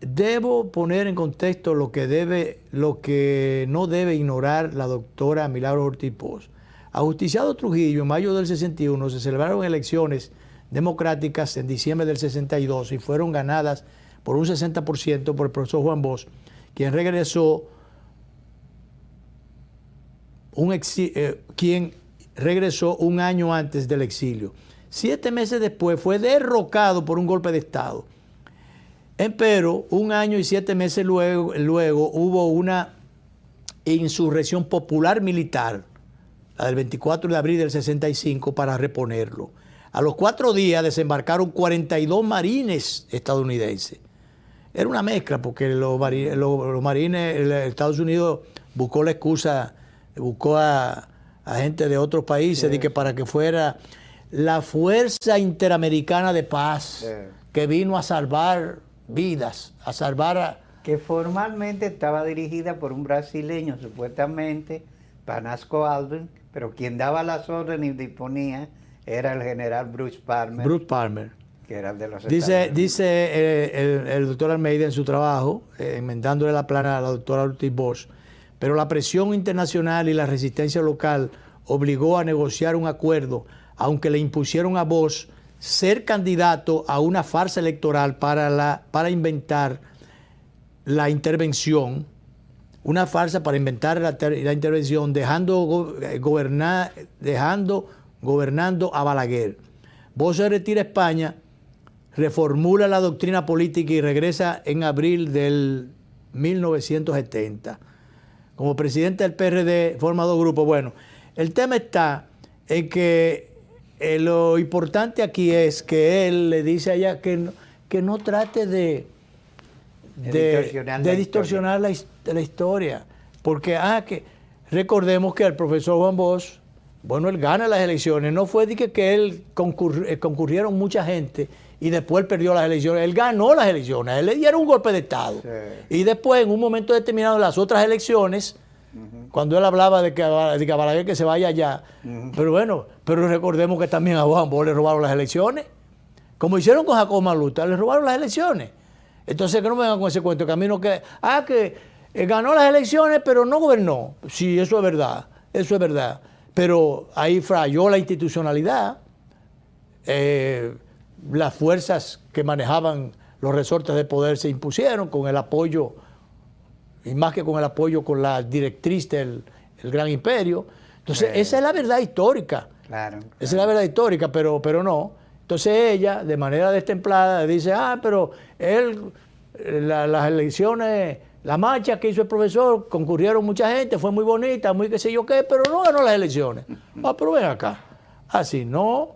Debo poner en contexto lo que no debe ignorar la doctora Milagros Ortiz Bosch. Ajusticiado Trujillo, en mayo del 61 se celebraron elecciones democráticas en diciembre del 62 y fueron ganadas por un 60% por el profesor Juan Bosch, quien regresó un año antes del exilio. 7 meses después fue derrocado por un golpe de Estado. Pero 1 año y 7 meses luego hubo una insurrección popular militar, la del 24 de abril del 65, para reponerlo. A los 4 días desembarcaron 42 marines estadounidenses. Era una mezcla porque los marines, Estados Unidos buscó la excusa, buscó a gente de otros países para que fuera la Fuerza Interamericana de Paz, que vino a salvar vidas, a salvar que formalmente estaba dirigida por un brasileño, supuestamente, Panasco Alves, pero quien daba las órdenes y disponía era el general Bruce Palmer. Que era de los dice el doctor Almeida en su trabajo, enmendándole la plana a la doctora Ortiz Bosch, pero la presión internacional y la resistencia local obligó a negociar un acuerdo, aunque le impusieron a Bosch ser candidato a una farsa electoral para inventar la intervención, una farsa para inventar la intervención, dejando gobernando a Balaguer. Bosch se retira a España, reformula la doctrina política y regresa en abril del 1970. Como presidente del PRD, forma 2 grupos. Bueno, el tema está en que lo importante aquí es que él le dice a ella que no trate de distorsionar la historia. Porque recordemos que el profesor Juan Bosch, él gana las elecciones. No fue de que él concurrieron mucha gente y después él perdió las elecciones. Él ganó las elecciones. A él le dieron un golpe de Estado. Sí. Y después, en un momento determinado, en las otras elecciones, cuando él hablaba de que Balaguer que se vaya allá. Pero recordemos que también a Juan Bosch le robaron las elecciones. Como hicieron con Jacobo Malutta, le robaron las elecciones. Entonces, que no me vengan con ese cuento de camino que ganó las elecciones, pero no gobernó. Sí, eso es verdad. Pero ahí falló la institucionalidad. Las fuerzas que manejaban los resortes de poder se impusieron con el apoyo, y más que con el apoyo, con la directriz del gran imperio. Entonces, esa es la verdad histórica. Claro. Esa es la verdad histórica, pero no. Entonces ella, de manera destemplada, dice, pero las elecciones, la marcha que hizo el profesor, concurrieron mucha gente, fue muy bonita, muy qué sé yo qué, pero no ganó las elecciones. Pero ven acá. así no,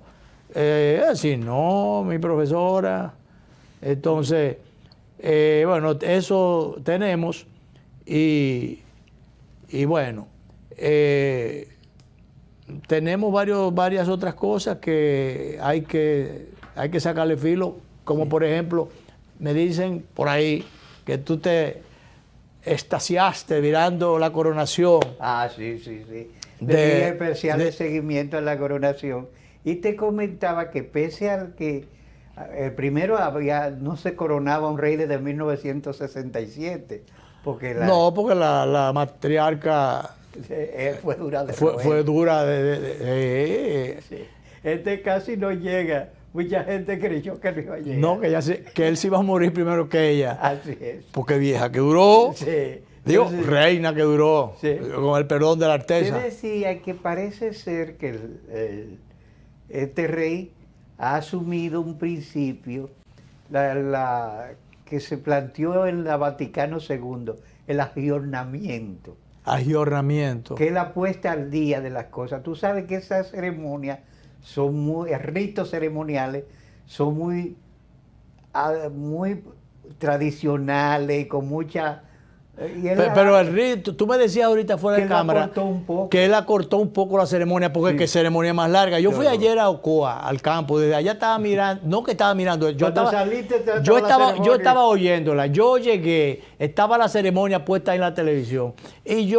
mi profesora. Entonces, bueno, eso tenemos y bueno, tenemos varias otras cosas que hay que sacarle filo, como por ejemplo, me dicen por ahí que tú te extasiaste mirando la coronación. Ah, sí. Tenía especial de seguimiento a la coronación. Y te comentaba que pese al que primero no se coronaba un rey desde 1967, porque la matriarca fue dura de fue dura sí. Este casi no llega. Mucha gente creyó que no iba a llegar. No, que él se iba a morir primero que ella. Así es. Porque vieja que duró. Sí. Digo, Entonces, reina que duró. Sí. Con el perdón de la Alteza. Te decía que parece ser que este rey ha asumido un principio que se planteó en la Vaticano II, el agiornamiento. Agiornamiento. Que es la puesta al día de las cosas. Tú sabes que esas ceremonias ritos ceremoniales son muy tradicionales, con mucha... Pero el rito, tú me decías ahorita fuera de cámara que él acortó un poco la ceremonia porque es que ceremonia más larga. Yo fui ayer a Ocoa, al campo, desde allá estaba mirando, no que estaba mirando, yo estaba oyéndola. Yo llegué, estaba la ceremonia puesta en la televisión y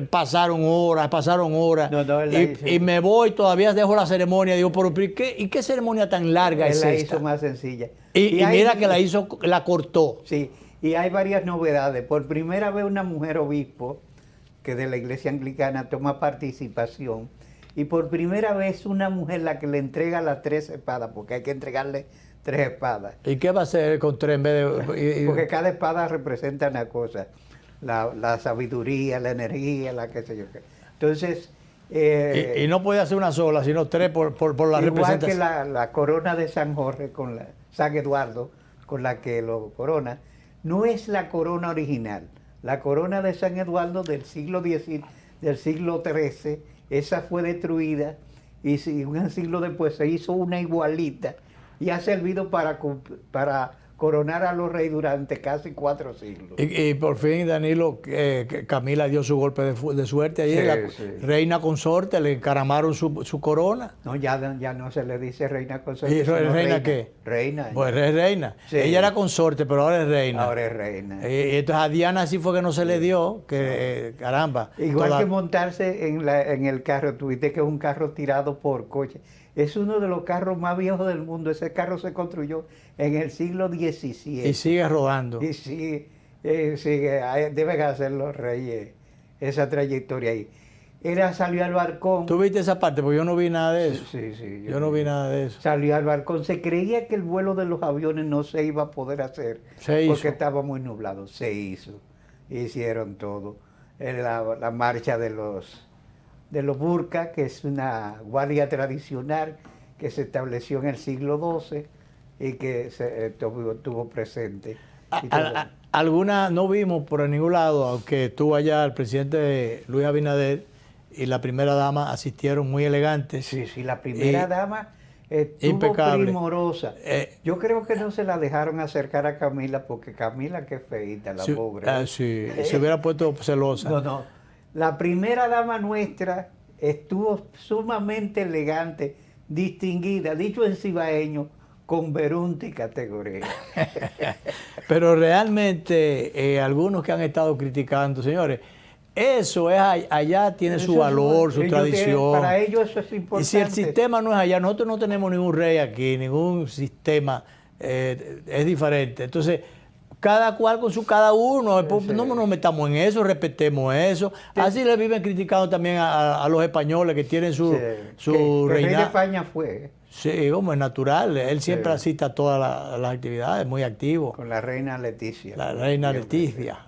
pasaron horas y me voy, todavía dejo la ceremonia, digo, pero ¿qué ceremonia tan larga es esta? Él la hizo más sencilla. Y mira que la cortó. Sí. Y hay varias novedades. Por primera vez una mujer obispo, que de la iglesia anglicana toma participación, y por primera vez una mujer la que le entrega las 3 espadas, porque hay que entregarle 3 espadas. ¿Y qué va a hacer con 3 en vez de...? Porque cada espada representa una cosa, la sabiduría, la energía, la qué sé yo qué. Entonces... y no puede hacer una sola, sino 3 por la representación. Igual que la corona de San Jorge, San Eduardo, con la que lo corona, no es la corona original. La corona de San Eduardo del siglo XIII, esa fue destruida y un siglo después se hizo una igualita y ha servido para coronar a los reyes durante casi 4 siglos. Y por fin, Danilo, Camila dio su golpe de suerte ayer. Reina consorte, le encaramaron su corona. No, ya no se le dice reina consorte. ¿Y reina qué? Reina. Pues es reina. Sí. Ella era consorte, pero ahora es reina. Ahora es reina. Y entonces a Diana sí fue que no se le dio, caramba. Igual que montarse en el carro, tuviste que es un carro tirado por coche. Es uno de los carros más viejos del mundo. Ese carro se construyó en el siglo XVII. Y sigue rodando. Y sigue, deben hacer los reyes esa trayectoria ahí. Salió al balcón. ¿Tú viste esa parte? Porque yo no vi nada de eso. Sí. Yo no vi nada de eso. Salió al balcón. Se creía que el vuelo de los aviones no se iba a poder hacer. Porque estaba muy nublado. Se hizo. Hicieron todo. La marcha de los burkas, que es una guardia tradicional que se estableció en el siglo XII y que estuvo presente. Alguna no vimos por ningún lado, aunque estuvo allá el presidente Luis Abinader y la primera dama asistieron muy elegantes. Sí, la primera dama estuvo impecable, primorosa. Yo creo que no se la dejaron acercar a Camila porque Camila, qué feíta, la pobre. Sí, se hubiera puesto celosa. No. La primera dama nuestra estuvo sumamente elegante, distinguida, dicho en cibaeño, con verunta y categoría. Pero realmente algunos que han estado criticando, señores, eso es allá tiene su valor, su tradición. Para ellos eso es importante. Y si el sistema no es allá, nosotros no tenemos ningún rey aquí, ningún sistema es diferente. Entonces, cada cual con cada uno, no nos metamos en eso, respetemos eso. Así le viven criticando también a los españoles que tienen su reinado. El rey de España fue. Sí, como es natural, él siempre asiste a todas las actividades, muy activo. Con la reina Leticia. La reina Leticia.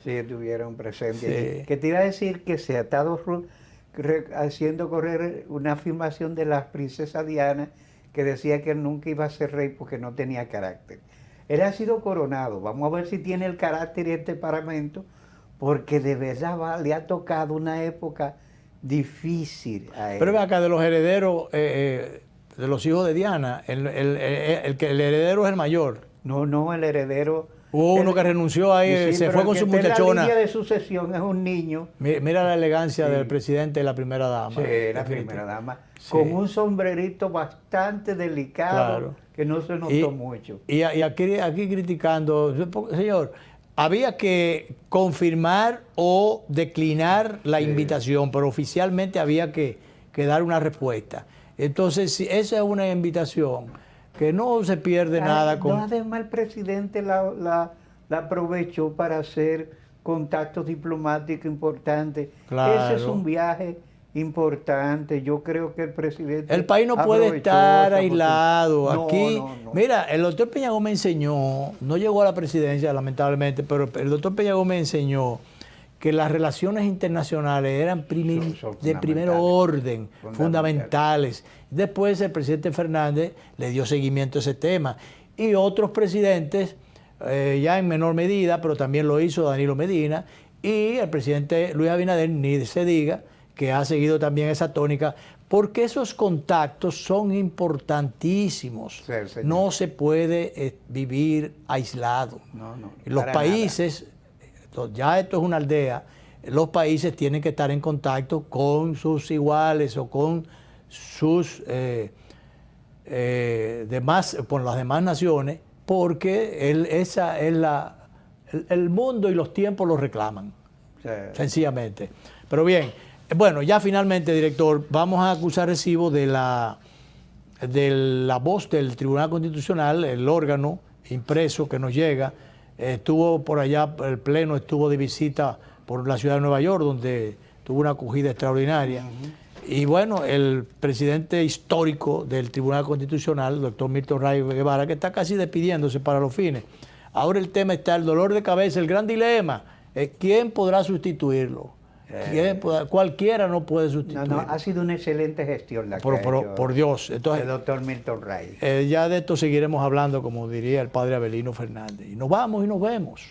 Sí, estuvieron presentes. Sí. Que te iba a decir que se ha estado haciendo correr una afirmación de la princesa Diana que decía que nunca iba a ser rey porque no tenía carácter. Él ha sido coronado, vamos a ver si tiene el carácter y el temperamento, porque de verdad le ha tocado una época difícil a él. Pero ve acá, de los herederos, de los hijos de Diana, el heredero es el mayor. No, el heredero... Hubo uno que renunció ahí, sí, se fue con su muchachona. La línea de sucesión es un niño. Mira la elegancia del presidente y la primera dama. Sí, la primera dama. Sí. Con un sombrerito bastante delicado, claro, que no se notó mucho. Y aquí criticando, señor, había que confirmar o declinar la invitación, pero oficialmente había que dar una respuesta. Entonces, si esa es una invitación, que no se pierde nada con... No, además el presidente la aprovechó para hacer contactos diplomáticos importantes. Claro. Ese es un viaje importante. Yo creo que el presidente... El país no puede estar aislado. No, aquí, no. Mira, el doctor Peña Gómez enseñó, no llegó a la presidencia lamentablemente, pero el doctor Peña Gómez enseñó que las relaciones internacionales eran de primer orden, fundamentales. Después el presidente Fernández le dio seguimiento a ese tema. Y otros presidentes, ya en menor medida, pero también lo hizo Danilo Medina, y el presidente Luis Abinader, ni se diga, que ha seguido también esa tónica, porque esos contactos son importantísimos. Sí, no se puede vivir aislado. No, los países... Nada. Ya esto es una aldea, los países tienen que estar en contacto con sus iguales o con sus con las demás naciones, porque esa es el mundo y los tiempos lo reclaman, sí, sencillamente. Pero bien, bueno, ya finalmente, director, vamos a acusar recibo de la voz del Tribunal Constitucional, el órgano impreso que nos llega. Estuvo por allá, el Pleno estuvo de visita por la ciudad de Nueva York, donde tuvo una acogida extraordinaria. Y bueno, el presidente histórico del Tribunal Constitucional, el doctor Milton Ray Guevara, que está casi despidiéndose para los fines. Ahora el tema está, el dolor de cabeza, el gran dilema, ¿quién podrá sustituirlo? Cualquiera no puede sustituirlo. No, ha sido una excelente gestión la que ha hecho por Dios. Entonces, el doctor Milton Ray. Ya de esto seguiremos hablando, como diría el padre Abelino Fernández. Y nos vamos y nos vemos.